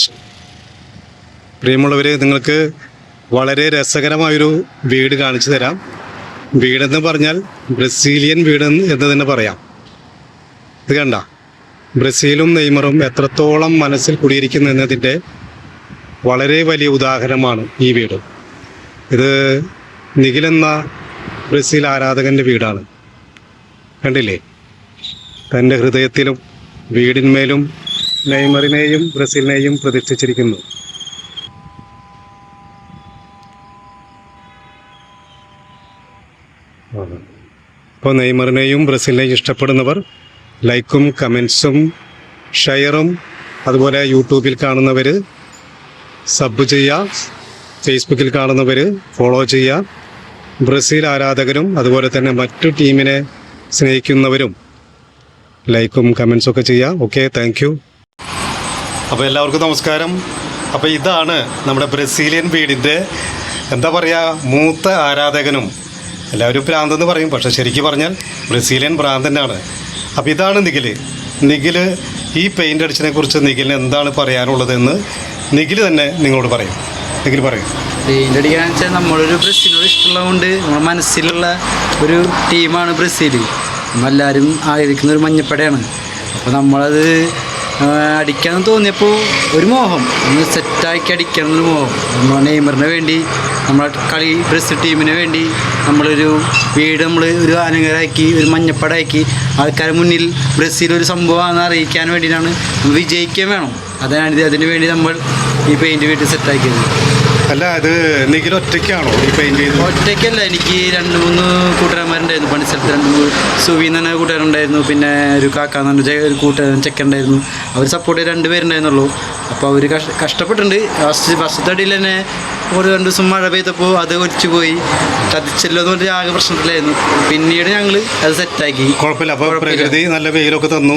Much. പ്രിയമുള്ളവർ, നിങ്ങൾക്ക് വളരെ രസകരമായൊരു വീട് കാണിച്ചു തരാം. വീടെന്ന് പറഞ്ഞാൽ ബ്രസീലിയൻ വീട് എന്ന് തന്നെ പറയാം. ഇത് കണ്ട, ബ്രസീലും നെയ്മറും എത്രത്തോളം മനസ്സിൽ കുടിയിരിക്കുന്നു എന്നതിൻ്റെ വളരെ വലിയ ഉദാഹരണമാണ് ഈ വീട്. ഇത് നിഖിൽ എന്ന ബ്രസീൽ ആരാധകൻ്റെ വീടാണ്. കണ്ടില്ലേ, തൻ്റെ ഹൃദയത്തിലും വീടിന്മേലും നെയ്മറിനെയും ബ്രസീലിനെയും പ്രതിഷ്ഠിച്ചിരിക്കുന്നു. അപ്പോൾ നെയ്മറിനെയും ബ്രസീലിനെയും ഇഷ്ടപ്പെടുന്നവർ ലൈക്കും കമൻസും ഷെയറും, അതുപോലെ യൂട്യൂബിൽ കാണുന്നവർ സബ് ചെയ്യുക, ഫേസ്ബുക്കിൽ കാണുന്നവർ ഫോളോ ചെയ്യുക. ബ്രസീൽ ആരാധകരും അതുപോലെ തന്നെ മറ്റു ടീമിനെ സ്നേഹിക്കുന്നവരും ലൈക്കും കമൻസും ഒക്കെ ചെയ്യുക. Okay, thank you. അപ്പോൾ എല്ലാവർക്കും നമസ്കാരം. അപ്പോൾ ഇതാണ് നമ്മുടെ ബ്രസീലിയൻ വീടിൻ്റെ എന്താ പറയുക, മൂത്ത ആരാധകനും. എല്ലാവരും ഭ്രാന്തെന്ന് പറയും, പക്ഷേ ശരിക്കും പറഞ്ഞാൽ ബ്രസീലിയൻ ഭ്രാന്തനാണ്. അപ്പോൾ ഇതാണ് നിഖിൽ. ഈ പെയിൻ്റ് അടിച്ചതിനെ കുറിച്ച് നിഖിലിന് എന്താണ് പറയാനുള്ളതെന്ന് നിഖിൽ തന്നെ നിങ്ങളോട് പറയും. നിഖിൽ പറയും. പെയിൻ്റ് അടിക്കാന്ന് വെച്ചാൽ നമ്മളൊരു ബ്രസീലിനോട് ഇഷ്ടമുള്ളതുകൊണ്ട് നമ്മുടെ മനസ്സിലുള്ള ഒരു ടീമാണ് ബ്രസീൽ. നമ്മളെല്ലാവരും ആയിരിക്കുന്ന ഒരു മഞ്ഞപ്പടയാണ്. അപ്പോൾ നമ്മളത് അടിക്കാമെന്ന് തോന്നിയപ്പോൾ ഒരു മോഹം, ഒന്ന് സെറ്റാക്കി അടിക്കണം എന്നൊരു മോഹം. നമ്മൾ നെയ്മറിന് വേണ്ടി, നമ്മളെ ബ്രസീൽ ടീമിന് വേണ്ടി നമ്മളൊരു വീട് ഒരു അലങ്കാരമാക്കി, ഒരു മഞ്ഞപ്പടമാക്കി ആൾക്കാരുടെ മുന്നിൽ ബ്രസീൽ ഒരു സംഭവമാണെന്ന് അറിയിക്കാൻ വേണ്ടിയിട്ടാണ്. വിജയിക്കാൻ വേണം. അതിനു വേണ്ടി നമ്മൾ ഈ പെയിൻറ്റ് വീട്ടിൽ സെറ്റാക്കിയത്. അല്ല, ഇത് നിഖിൽ ഒറ്റയ്ക്കാണോ ഈ പെയിൻറ്റ് ചെയ്തത്? ഒറ്റയ്ക്കല്ല, എനിക്ക് 2-3 കൂട്ടുകാരന്മാരുണ്ടായിരുന്നു. പണിസ്ഥലത്ത് സുവി എന്ന് പറഞ്ഞ കൂട്ടുകാരുണ്ടായിരുന്നു, പിന്നെ ഒരു കാക്കാന്ന് പറഞ്ഞ ഒരു കൂട്ടുകാരൻ ചെക്കുണ്ടായിരുന്നു. അവർ സപ്പോർട്ട് ചെയ്ത് 2 പേരുണ്ടായിരുന്നുള്ളൂ. അപ്പോൾ അവർ കഷ്ടപ്പെട്ടിട്ടുണ്ട്. ഫസ്റ്റത്തെ അടിയിൽ തന്നെ ഒരു 2 ദിവസം മഴ പെയ്തപ്പോൾ അത് ഒലിച്ചു പോയി, ചതിച്ചല്ലോ എന്ന് പറഞ്ഞാൽ ആകെ പ്രശ്നത്തിലായിരുന്നു. പിന്നീട് ഞങ്ങൾ അത് സെറ്റാക്കി. കുഴപ്പമില്ല. അപ്പോൾ പ്രകൃതി നല്ല വെയിലൊക്കെ തന്നു.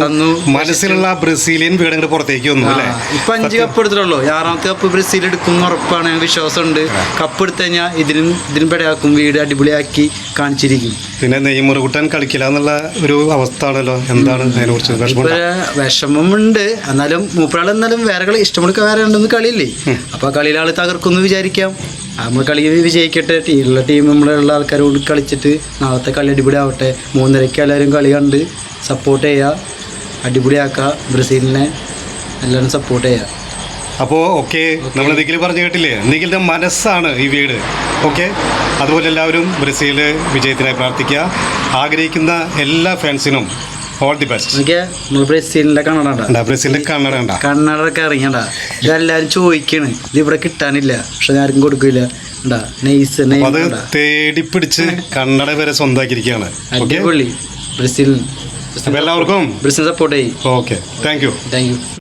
മനസ്സിലുള്ള ബ്രസീലിയൻ വീടുകൾ പുറത്തേക്ക് വന്നു അല്ലേ? ഇപ്പം 5 കപ്പ് എടുത്തിട്ടുള്ളൂ. 6ാമത്തെ കപ്പ് ബ്രസീൽ എടുക്കും ഉറപ്പാണ്, ഞങ്ങൾ വിശ്വാസമുണ്ട്. കപ്പ് എടുത്തു കഴിഞ്ഞാൽ ഇതിനും പെടയാക്കും, വീട് അടിപൊളിയാക്കി കാണിച്ചിരിക്കും. പിന്നെ നെയ്മർ കുട്ടൻ കളിക്കില്ല എന്നുള്ള ഒരു അവസ്ഥ ആണല്ലോ, എന്താണ് അതിനെക്കുറിച്ച്? വിഷമമുണ്ട്. എന്നാലും മൂപ്പരാൾ എന്നാലും വേറെ കളി ഇഷ്ടമുള്ള വേറെ ഉണ്ടെന്ന് കളിയില്ലേ. അപ്പോൾ കളിയിൽ ആൾ തകർക്കുമെന്ന് വിചാരിക്കാം. നമ്മൾ കളി വിജയിക്കട്ടെ. ഉള്ള ടീം നമ്മളുള്ള ആൾക്കാരോട് കളിച്ചിട്ട് നാളത്തെ കളി അടിപൊളി ആവട്ടെ. 3:30 എല്ലാവരും കളി കണ്ട് സപ്പോർട്ട് ചെയ്യുക, അടിപൊളിയാക്കുക. ബ്രസീലിനെ എല്ലാവരും സപ്പോർട്ട് ചെയ്യുക. അപ്പോൾ ഓക്കെ, നമ്മൾ നിഖിൽ പറഞ്ഞു കേട്ടില്ലേ, നിഖിലിൻ്റെ മനസ്സാണ് ഈ വീട്. ഓക്കെ, അതുപോലെ എല്ലാവരും ബ്രസീൽ വിജയത്തിനായി പ്രാർത്ഥിക്കുക. ആഗ്രഹിക്കുന്ന എല്ലാ ഫാൻസിനും ഓൾ ദി ബെസ്റ്റ്. ബ്രസീലിൻ്റെ കണ്ണട ഇറങ്ങിയണ്ട. ഇതെല്ലാവരും ചോദിക്കാണ്, ഇത് ഇവിടെ കിട്ടാനില്ല, പക്ഷെ ആർക്കും കൊടുക്കില്ല. അത് തേടിപ്പിടിച്ച് കണ്ണട വരെ സ്വന്തമാക്കിയിരിക്കുകയാണ്. അടിപൊളി. ബ്രസീൽ എല്ലാവർക്കും ബ്രസീൽ സപ്പോർട്ട് ചെയ്യും. Okay, thank you.